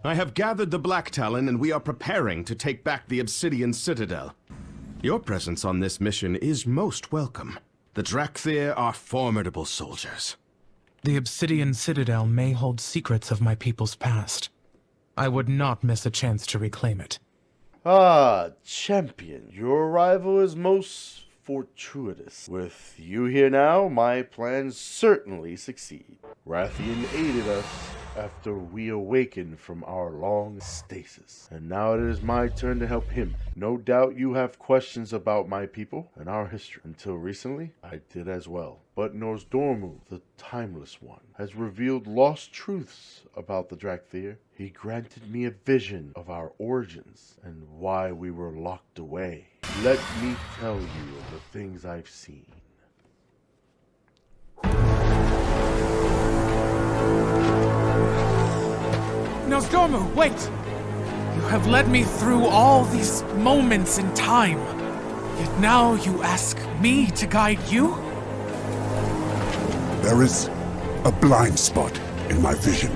I have gathered the Black Talon and we are preparing to take back the Obsidian Citadel. Your presence on this mission is most welcome. The Drakthir are formidable soldiers. The Obsidian Citadel may hold secrets of my people's past. I would not miss a chance to reclaim it. Ah, champion, your arrival is most fortuitous. With you here now, my plans certainly succeed. Wrathion aided us after we awakened from our long stasis, and now it is my turn to help him. No doubt you have questions about my people and our history. Until recently, I did as well. But Nozdormu, the Timeless One, has revealed lost truths about the Drakthir. He granted me a vision of our origins and why we were locked away. Let me tell you of the things I've seen. Nozdormu, wait! You have led me through all these moments in time. Yet now you ask me to guide you? There is a blind spot in my vision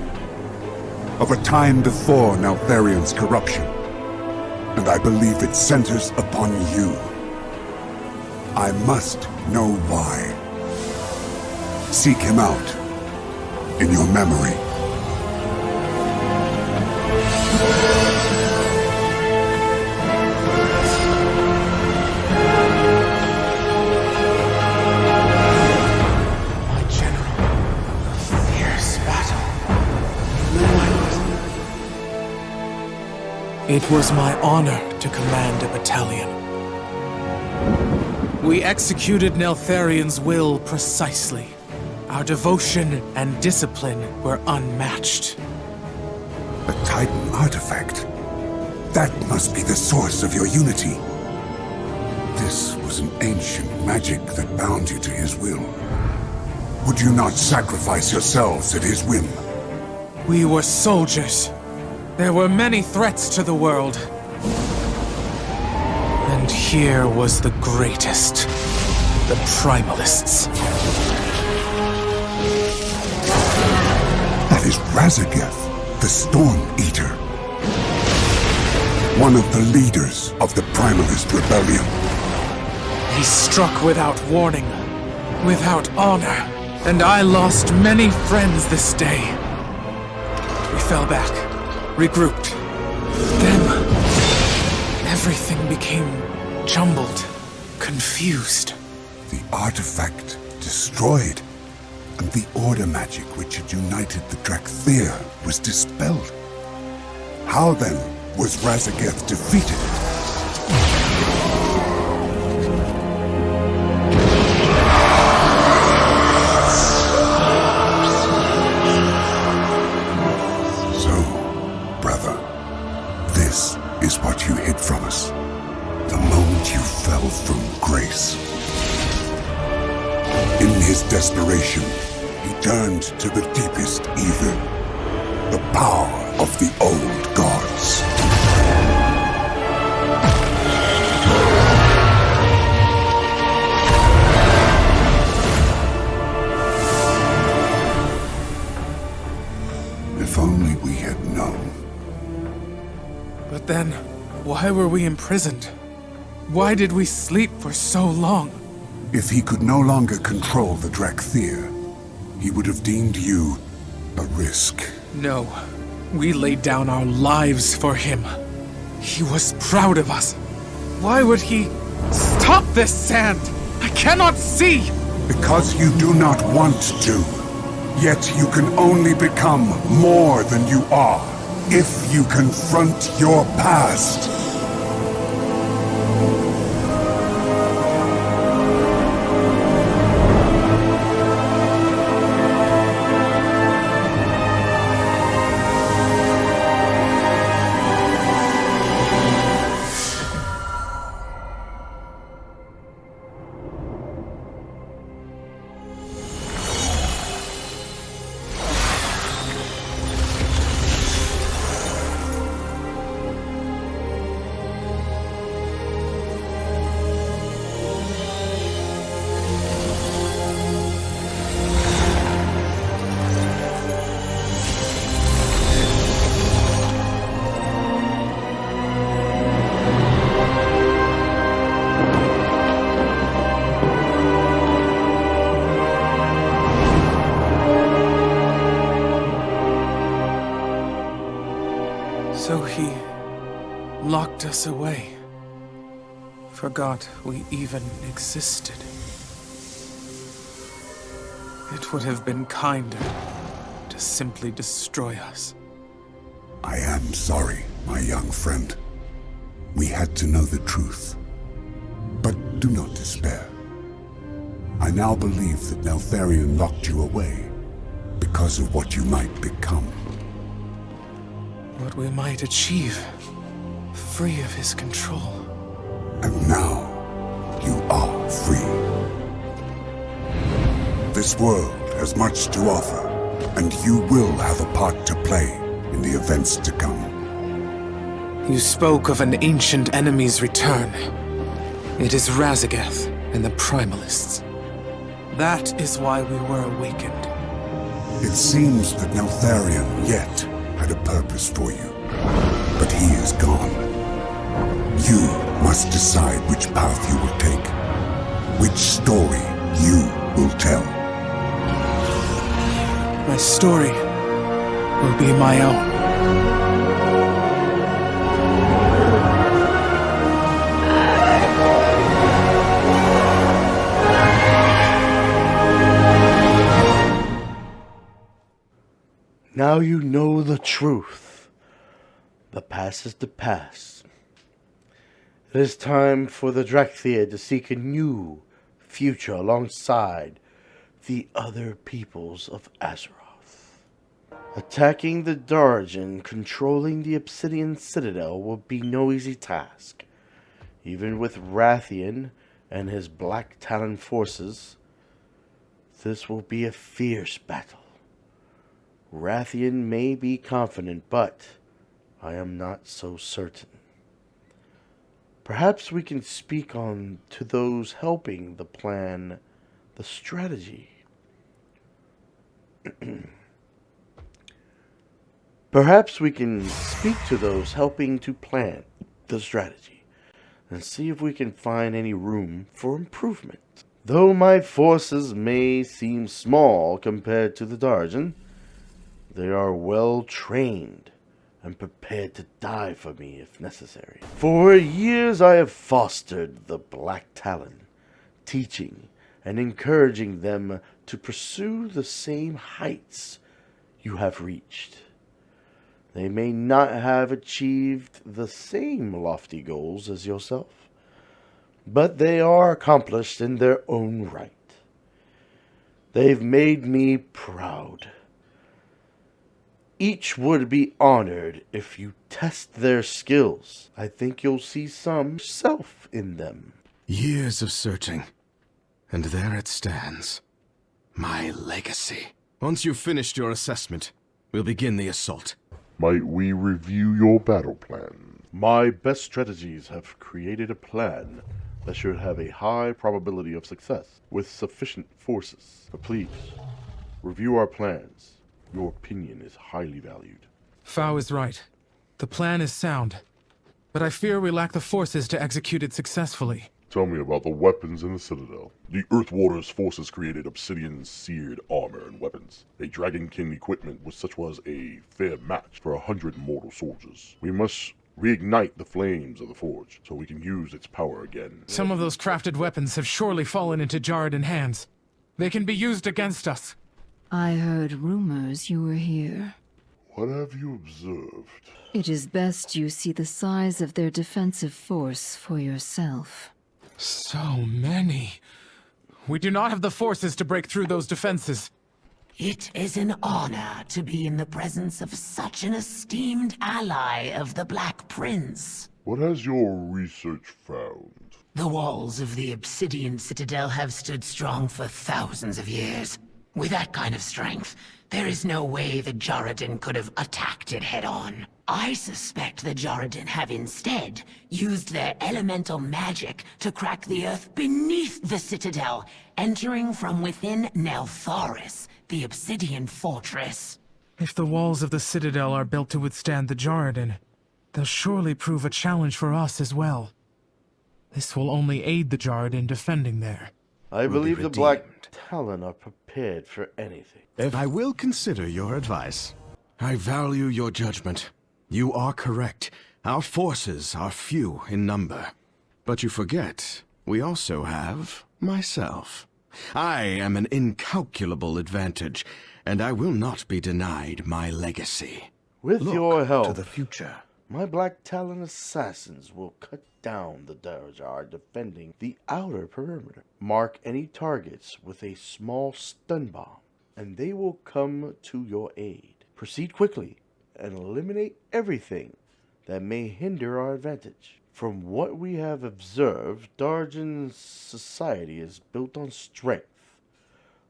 of a time before Neltharion's corruption, and I believe it centers upon you. I must know why. Seek him out in your memory. It was my honor to command a battalion. We executed Neltharion's will precisely. Our devotion and discipline were unmatched. A Titan artifact? That must be the source of your unity. This was an ancient magic that bound you to his will. Would you not sacrifice yourselves at his whim? We were soldiers. There were many threats to the world. And here was the greatest. The Primalists. That is Razageth, the Storm Eater. One of the leaders of the Primalist Rebellion. He struck without warning, without honor, and I lost many friends this day. We fell back. Regrouped. Then, everything became jumbled, confused. The artifact destroyed, and the order magic which had united the Drakthir was dispelled. How then was Razageth defeated? Is what you hid from us. The moment you fell from grace. In his desperation, he turned to the deepest evil. The power of the old gods. If only we had known. But then, why were we imprisoned? Why did we sleep for so long? If he could no longer control the Drakthir, he would have deemed you a risk. No. We laid down our lives for him. He was proud of us. Why would he stop this sand? I cannot see! Because you do not want to. Yet you can only become more than you are. If you confront your past. locked us away. Forgot we even existed. It would have been kinder to simply destroy us. I am sorry, my young friend. We had to know the truth. But do not despair. I now believe that Neltharion locked you away because of what you might become. What we might achieve, free of his control. And now, you are free. This world has much to offer, and you will have a part to play in the events to come. You spoke of an ancient enemy's return. It is Raszageth and the Primalists. That is why we were awakened. It seems that Neltharion yet had a purpose for you, but he is gone. You must decide which path you will take, which story you will tell. My story will be my own. Now you know the truth. The past is the past. It is time for the Drakthir to seek a new future alongside the other peoples of Azeroth. Attacking the Djaradin, controlling the Obsidian Citadel will be no easy task. Even with Wrathion and his Black Talon forces, this will be a fierce battle. Wrathion may be confident, but I am not so certain. Perhaps we can speak on to those helping the plan, the strategy. Perhaps we can speak to those helping to plan the strategy and see if we can find any room for improvement. Though my forces may seem small compared to the Djaradin, they are well trained and prepared to die for me if necessary. For years I have fostered the Black Talon, teaching and encouraging them to pursue the same heights you have reached. They may not have achieved the same lofty goals as yourself, but they are accomplished in their own right. They've made me proud. Each would be honored if you test their skills. I think you'll see some self in them. Years of searching, and there it stands. My legacy. Once you've finished your assessment, we'll begin the assault. Might we review your battle plan? My best strategies have created a plan that should have a high probability of success with sufficient forces. But please, review our plans. Your opinion is highly valued. Fao is right. The plan is sound, but I fear we lack the forces to execute it successfully. Tell me about the weapons in the Citadel. The Earthwaters forces created obsidian-seared armor and weapons. A Dragonkin equipment with such was a fair match for 100 mortal soldiers. We must reignite the flames of the forge so we can use its power again. Some of those crafted weapons have surely fallen into Djaradin hands. They can be used against us. I heard rumors you were here. What have you observed? It is best you see the size of their defensive force for yourself. So many. We do not have the forces to break through those defenses. It is an honor to be in the presence of such an esteemed ally of the Black Prince. What has your research found? The walls of the Obsidian Citadel have stood strong for thousands of years. With that kind of strength, there is no way the Djaradin could have attacked it head-on. I suspect the Djaradin have instead used their elemental magic to crack the earth beneath the Citadel, entering from within Neltharis, the Obsidian fortress. If the walls of the Citadel are built to withstand the Djaradin, they'll surely prove a challenge for us as well. This will only aid the Djaradin defending there. I Will be believe the Black redeemed. Talon are prepared for anything. I will consider your advice. I value your judgment. You are correct. Our forces are few in number. But you forget, we also have myself. I am an incalculable advantage, and I will not be denied my legacy. With your help, to the future. my Black Talon assassins will cut down the Djaradin defending the outer perimeter. Mark any targets with a small stun bomb, and they will come to your aid. Proceed quickly and eliminate everything that may hinder our advantage. From what we have observed, Djaradin's society is built on strength.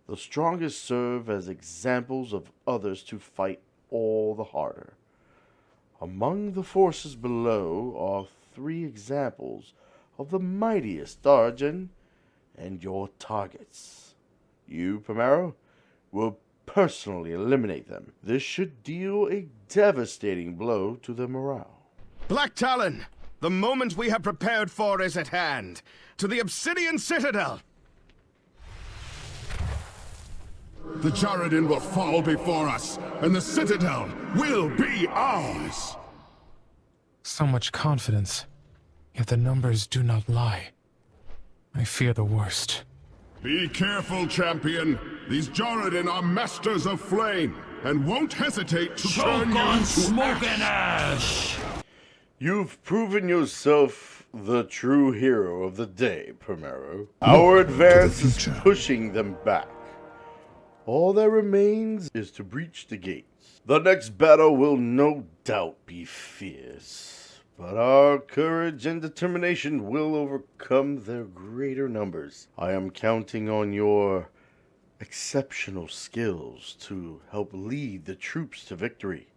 The strongest serve as examples of others to fight all the harder. Among the forces below are 3 examples of the mightiest Djaradin and your targets. You, Primero, will personally eliminate them. This should deal a devastating blow to their morale. Black Talon, the moment we have prepared for is at hand. To the Obsidian Citadel! The Djaradin will fall before us, and the Citadel will be ours! So much confidence, yet the numbers do not lie. I fear the worst. Be careful, champion. These Djaradin are masters of flame, and won't hesitate to turn you into smoke and ash! You've proven yourself the true hero of the day, Primero. Our advance is pushing them back. All that remains is to breach the gates. The next battle will no doubt be fierce, but our courage and determination will overcome their greater numbers. I am counting on your exceptional skills to help lead the troops to victory.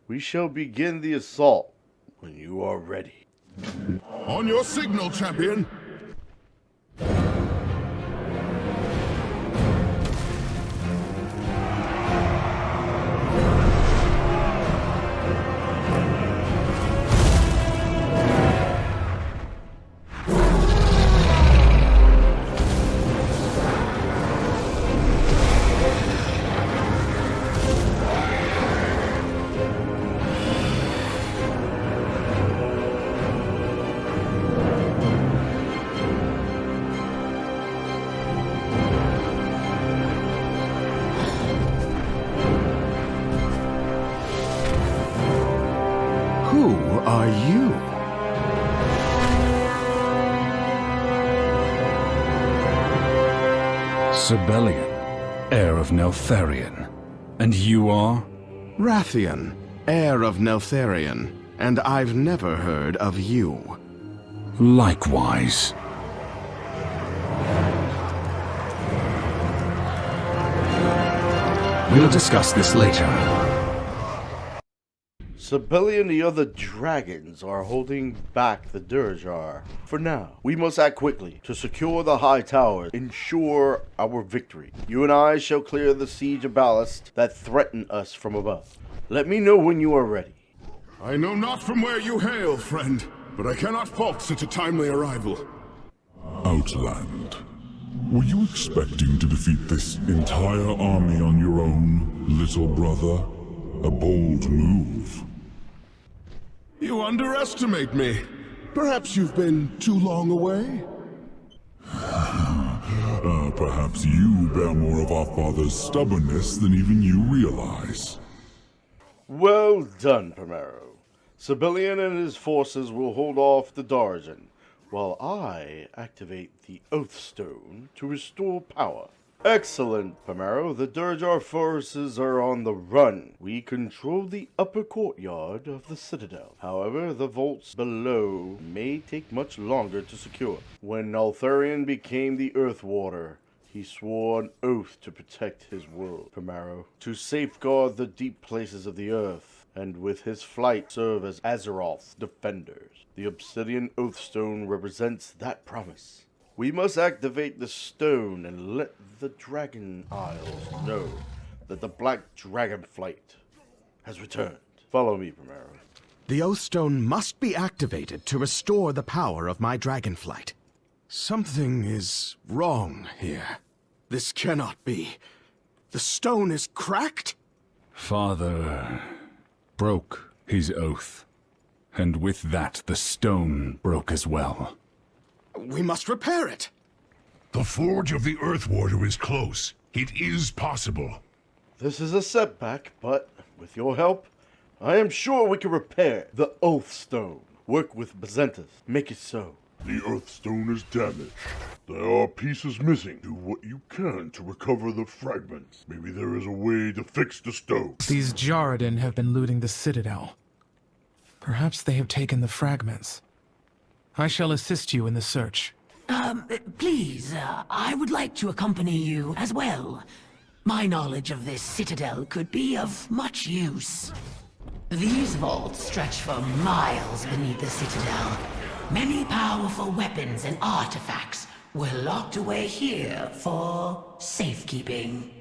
We shall begin the assault when you are ready. On your signal, champion! Who are you? Sibelian, heir of Neltharion. And you are? Wrathion, heir of Neltharion, and I've never heard of you. Likewise. We'll discuss this later. Sibelian and the other dragons are holding back the Djaradin. For now, we must act quickly to secure the high towers, ensure our victory. You and I shall clear the siege of ballast that threaten us from above. Let me know when you are ready. I know not from where you hail, friend, but I cannot fault such a timely arrival. Outland. Were you expecting to defeat this entire army on your own, little brother? A bold move. You underestimate me. Perhaps you've been too long away? Perhaps you bear more of our father's stubbornness than even you realize. Well done, Primero. Sibelian and his forces will hold off the Djaradin, while I activate the Oath Stone to restore power. Excellent, Primero. The Djaradin forces are on the run. We control the upper courtyard of the Citadel. However, the vaults below may take much longer to secure. When Neltharion became the Earth Warder, he swore an oath to protect his world, Primero, to safeguard the deep places of the earth, and with his flight serve as Azeroth's defenders. The Obsidian Oathstone represents that promise. We must activate the stone and let the Dragon Isles know that the Black Dragonflight has returned. Follow me, Primero. The Oathstone must be activated to restore the power of my Dragonflight. Something is wrong here. This cannot be. The stone is cracked? Father broke his oath. And with that, the stone broke as well. We must repair it. The forge of the Earth Warder is close. It is possible. This is a setback, but with your help, I am sure we can repair the Oath Stone. Work with Bazentas. Make it so. The Earth Stone is damaged. There are pieces missing. Do what you can to recover the fragments. Maybe there is a way to fix the stone. These Djaradin have been looting the Citadel. Perhaps they have taken the fragments. I shall assist you in the search. Please, I would like to accompany you as well. My knowledge of this citadel could be of much use. These vaults stretch for miles beneath the citadel. Many powerful weapons and artifacts were locked away here for safekeeping.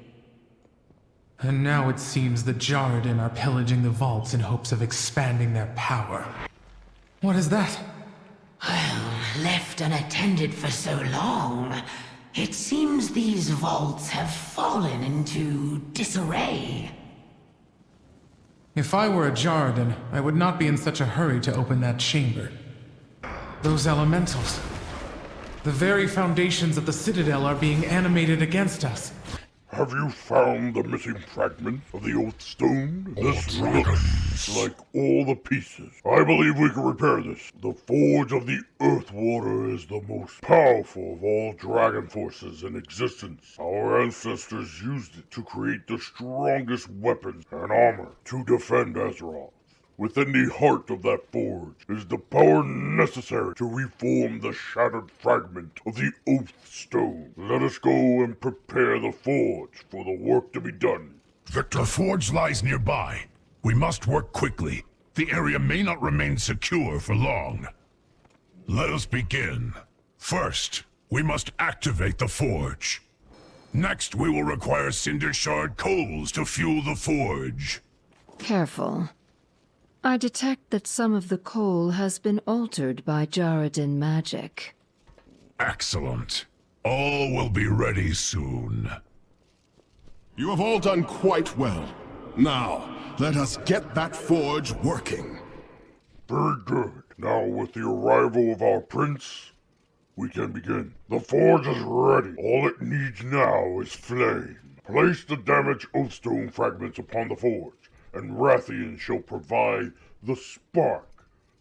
And now it seems the Djaradin are pillaging the vaults in hopes of expanding their power. What is that? Well, left unattended for so long, it seems these vaults have fallen into disarray. If I were a Djaradin, I would not be in such a hurry to open that chamber. Those elementals. The very foundations of the Citadel are being animated against us. Have you found the missing fragment of the Oath Stone? This looks like all the pieces. I believe we can repair this. The Forge of the Earth Warder is the most powerful of all dragon forces in existence. Our ancestors used it to create the strongest weapons and armor to defend Azeroth. Within the heart of that forge is the power necessary to reform the shattered fragment of the Oath Stone. Let us go and prepare the forge for the work to be done. The forge lies nearby. We must work quickly. The area may not remain secure for long. Let us begin. First, we must activate the forge. Next, we will require Cinder Shard coals to fuel the forge. Careful. I detect that some of the coal has been altered by Djaradin magic. Excellent. All will be ready soon. You have all done quite well. Now, let us get that forge working. Very good. Now, with the arrival of our prince, we can begin. The forge is ready. All it needs now is flame. Place the damaged Oathstone fragments upon the forge, and Wrathion shall provide the spark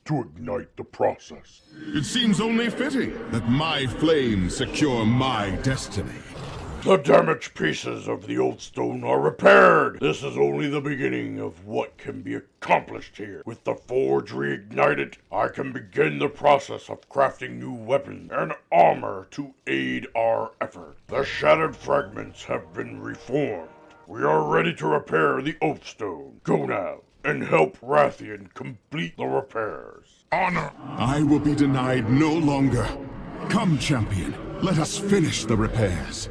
to ignite the process. It seems only fitting that my flames secure my destiny. The damaged pieces of the Oathstone are repaired. This is only the beginning of what can be accomplished here. With the forge reignited, I can begin the process of crafting new weapons and armor to aid our effort. The shattered fragments have been reformed. We are ready to repair the Oathstone. Go now and help Wrathion complete the repairs. Honor! I will be denied no longer. Come, champion, let us finish the repairs.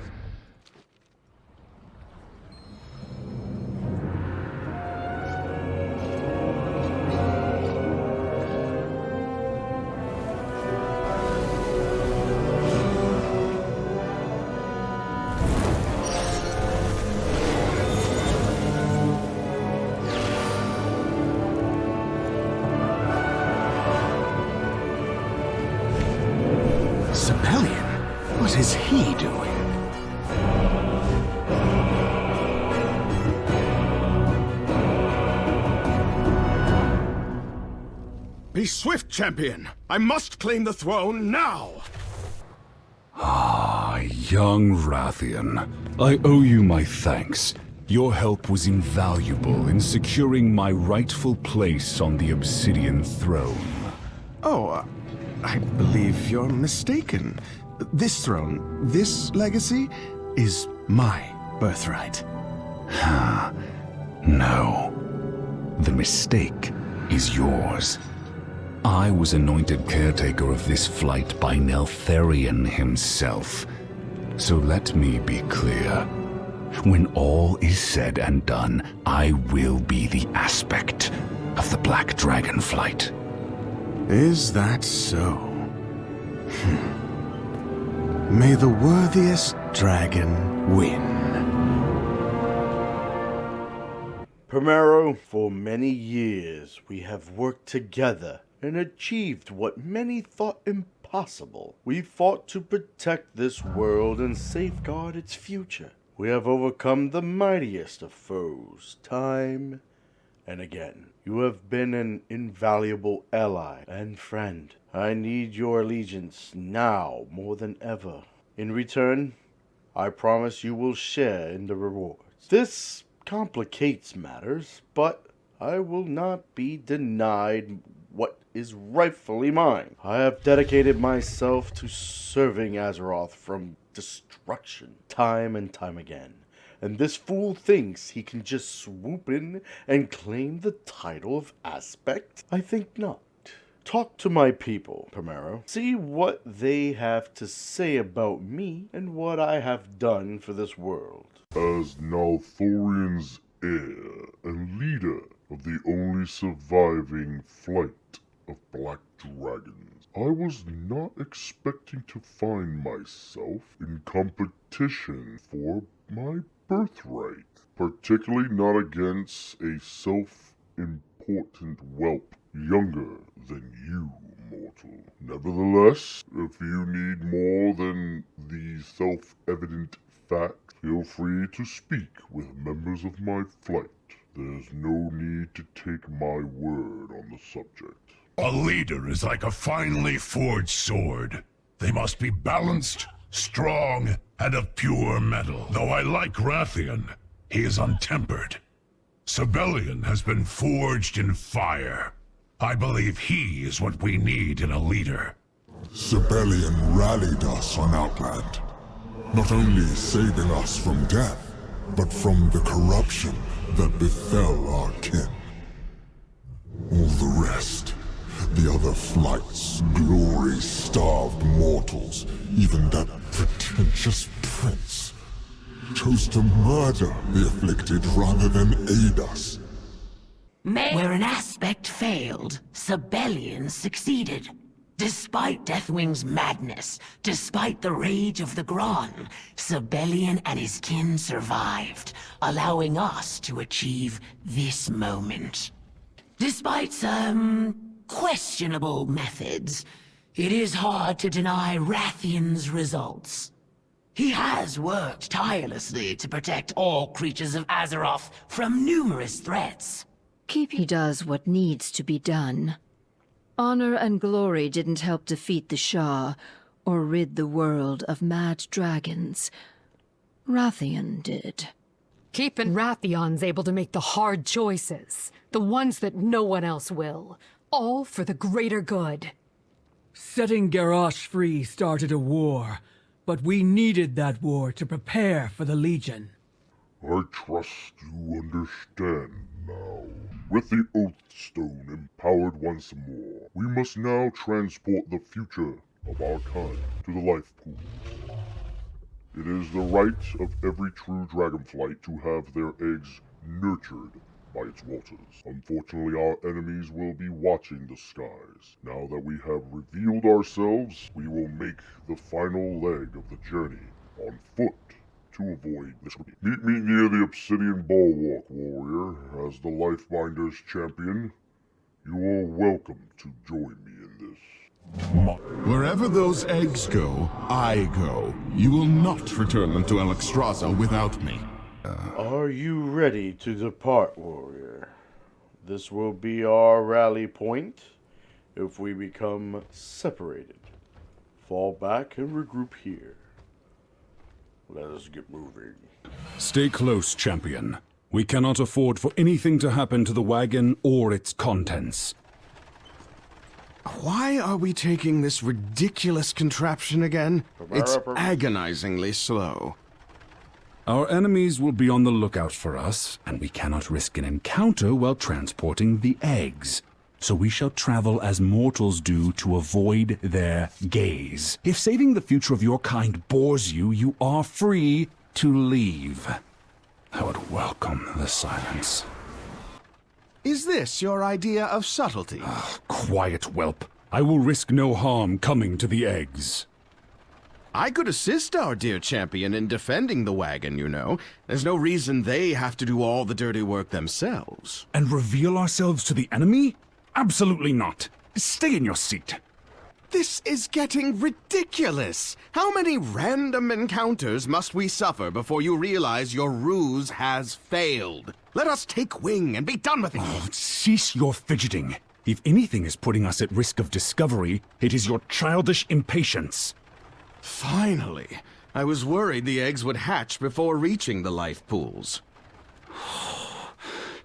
What is he doing? Be swift, champion! I must claim the throne now! Ah, young Wrathion. I owe you my thanks. Your help was invaluable in securing my rightful place on the Obsidian throne. Oh, I believe you're mistaken. This throne, this legacy, is my birthright. No. The mistake is yours. I was anointed caretaker of this flight by Neltharion himself. So let me be clear. When all is said and done, I will be the aspect of the Black Dragonflight. Is that so? May the worthiest dragon win. Primero, for many years we have worked together and achieved what many thought impossible. We fought to protect this world and safeguard its future. We have overcome the mightiest of foes, time and again. You have been an invaluable ally and friend. I need your allegiance now more than ever. In return, I promise you will share in the rewards. This complicates matters, but I will not be denied what is rightfully mine. I have dedicated myself to serving Azeroth from destruction time and time again. And this fool thinks he can just swoop in and claim the title of Aspect? I think not. Talk to my people, Primero. See what they have to say about me and what I have done for this world. As Nalthorian's heir and leader of the only surviving flight of Black Dragons, I was not expecting to find myself in competition for my birthright, particularly not against a self-important whelp younger than you, mortal. Nevertheless, if you need more than the self-evident fact, feel free to speak with members of my flight. There's no need to take my word on the subject. A leader is like a finely forged sword. They must be balanced, strong, and of pure metal. Though I like Wrathion, he is untempered. Sibelian has been forged in fire. I believe he is what we need in a leader. Sibelian rallied us on Outland, not only saving us from death, but from the corruption that befell our kin. All the rest, the other flights, glory-starved mortals, even that pretentious prince, chose to murder the afflicted rather than aid us. Where an aspect failed, Sibelian succeeded. Despite Deathwing's madness, despite the rage of the Gron, Sibelian and his kin survived, allowing us to achieve this moment. Despite some questionable methods, it is hard to deny Wrathion's results. He has worked tirelessly to protect all creatures of Azeroth from numerous threats. He does what needs to be done. Honor and glory didn't help defeat the Shah or rid the world of mad dragons. Wrathion did. Keeping Wrathion's able to make the hard choices, the ones that no one else will, all for the greater good. Setting Garrosh free started a war, but we needed that war to prepare for the Legion. I trust you understand now. With the Oath Stone empowered once more, we must now transport the future of our kind to the life pool. It is the right of every true dragonflight to have their eggs nurtured by its waters. Unfortunately, our enemies will be watching the skies. Now that we have revealed ourselves, we will make the final leg of the journey on foot to avoid this. Meet me near the Obsidian Bulwark, warrior. As the Lifebinder's champion, you are welcome to join me in this. Wherever those eggs go, I go. You will not return them to Alexstrasza without me. Are you ready to depart, warrior? This will be our rally point if we become separated. Fall back and regroup here. Let us get moving. Stay close, champion. We cannot afford for anything to happen to the wagon or its contents. Why are we taking this ridiculous contraption again? It's agonizingly slow. Our enemies will be on the lookout for us, and we cannot risk an encounter while transporting the eggs. So we shall travel as mortals do to avoid their gaze. If saving the future of your kind bores you, you are free to leave. I would welcome the silence. Is this your idea of subtlety? Quiet, whelp. I will risk no harm coming to the eggs. I could assist our dear champion in defending the wagon, you know. There's no reason they have to do all the dirty work themselves. And reveal ourselves to the enemy? Absolutely not. Stay in your seat. This is getting ridiculous. How many random encounters must we suffer before you realize your ruse has failed? Let us take wing and be done with it. Oh, cease your fidgeting. If anything is putting us at risk of discovery, it is your childish impatience. Finally. I was worried the eggs would hatch before reaching the life pools.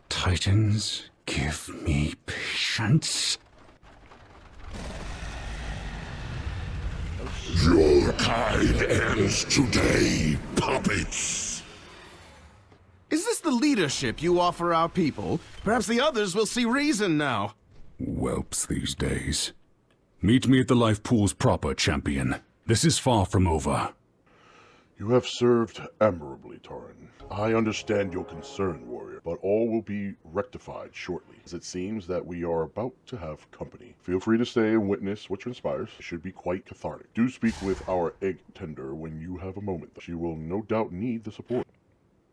Titans, give me patience. Your kind ends today, puppets. Is this the leadership you offer our people? Perhaps the others will see reason now. Whelps these days. Meet me at the life pools proper, champion. This is far from over. You have served admirably, Taran. I understand your concern, warrior, but all will be rectified shortly, as it seems that we are about to have company. Feel free to stay and witness what transpires. It should be quite cathartic. Do speak with our egg tender when you have a moment. She will no doubt need the support.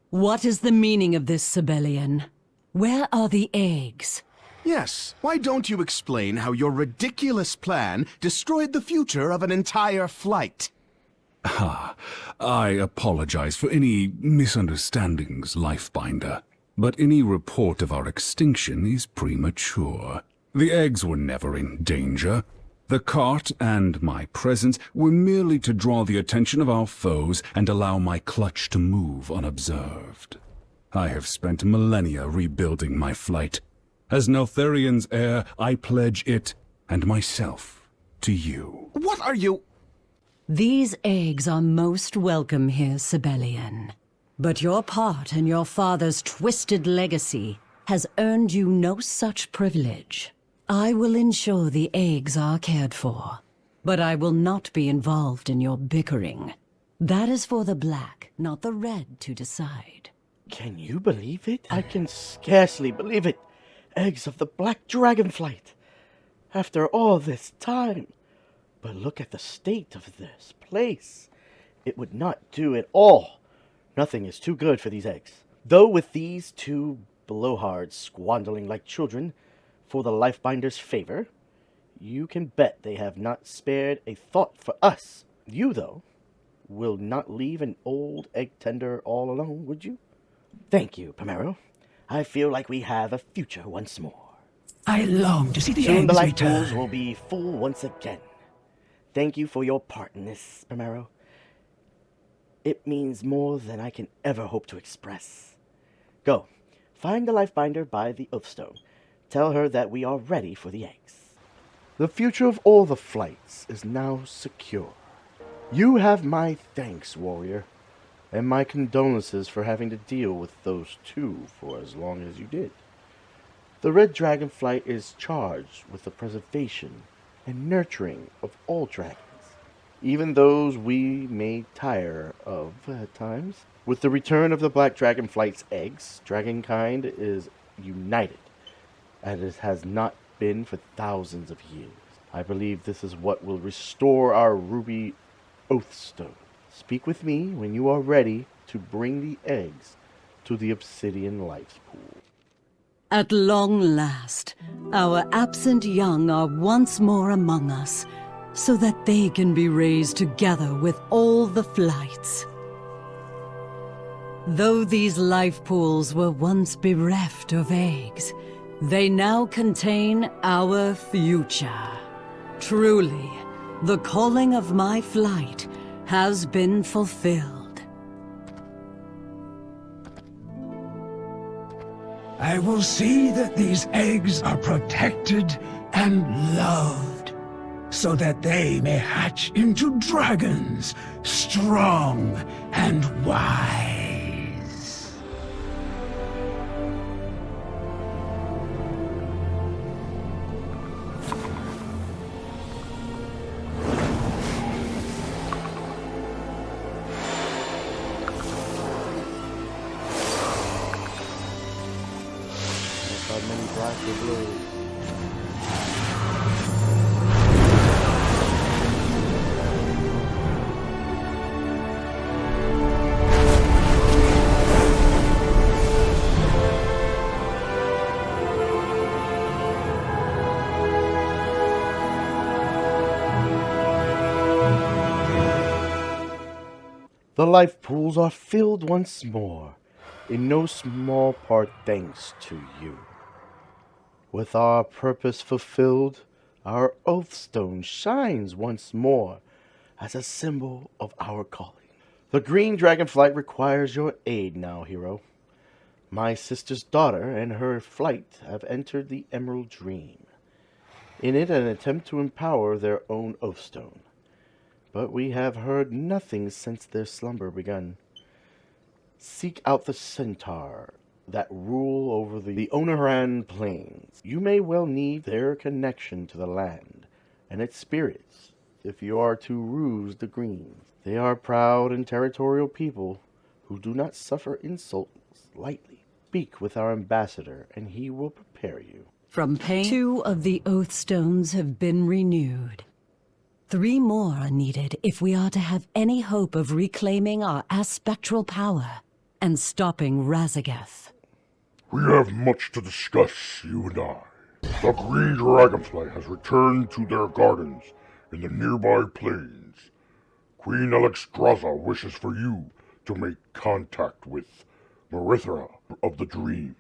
What is the meaning of this, Sibelian? Where are the eggs? Yes, why don't you explain how your ridiculous plan destroyed the future of an entire flight? I apologize for any misunderstandings, Lifebinder. But any report of our extinction is premature. The eggs were never in danger. The cart and my presence were merely to draw the attention of our foes and allow my clutch to move unobserved. I have spent millennia rebuilding my flight. As Neltharion's heir, I pledge it and myself to you. What are you... These eggs are most welcome here, Sibelian. But your part in your father's twisted legacy has earned you no such privilege. I will ensure the eggs are cared for, but I will not be involved in your bickering. That is for the Black, not the Red, to decide. Can you believe it? I can scarcely believe it. Eggs of the Black Dragonflight. After all this time. But look at the state of this place. It would not do at all. Nothing is too good for these eggs. Though with these two blowhards squandering like children for the Lifebinder's favor, you can bet they have not spared a thought for us. You, though, will not leave an old egg tender all alone, would you? Thank you, Primero. I feel like we have a future once more. I long to see the Soon eggs the life return. pools will be full once again. Thank you for your part in this, Primero. It means more than I can ever hope to express. Go, find the Lifebinder by the Oathstone. Tell her that we are ready for the eggs. The future of all the flights is now secure. You have my thanks, warrior, and my condolences for having to deal with those two for as long as you did. The Red Dragonflight is charged with the preservation and nurturing of all dragons, even those we may tire of at times. With the return of the Black Dragonflight's eggs, dragonkind is united, as it has not been for thousands of years. I believe this is what will restore our ruby Oathstone. Speak with me when you are ready to bring the eggs to the Obsidian Life Pool. At long last, our absent young are once more among us, so that they can be raised together with all the flights. Though these life pools were once bereft of eggs, they now contain our future. Truly, the calling of my flight has been fulfilled. I will see that these eggs are protected and loved, so that they may hatch into dragons, strong and wise. The life pools are filled once more, in no small part thanks to you. With our purpose fulfilled, our oathstone shines once more as a symbol of our calling. The Green Dragonflight requires your aid now, hero. My sister's daughter and her flight have entered the Emerald Dream, in it an attempt to empower their own oathstone. But we have heard nothing since their slumber begun. Seek out the centaur that rule over the Onaran plains. You may well need their connection to the land and its spirits if you are to ruse the Greens. They are proud and territorial people who do not suffer insults lightly. Speak with our ambassador and he will prepare you. From pain, 2 of the Oathstones have been renewed. 3 more are needed if we are to have any hope of reclaiming our aspectral power and stopping Razageth. We have much to discuss, you and I. The Green Dragonflight has returned to their gardens in the nearby plains. Queen Alexstrasza wishes for you to make contact with Marithra of the Dream.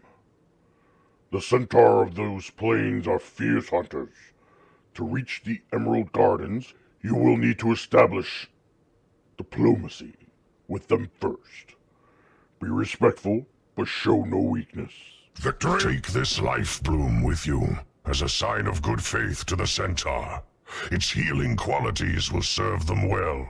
The centaur of those plains are fierce hunters. To reach the Emerald Gardens, you will need to establish diplomacy with them first. Be respectful, but show no weakness. Victory! Take this life bloom with you, as a sign of good faith to the centaur. Its healing qualities will serve them well.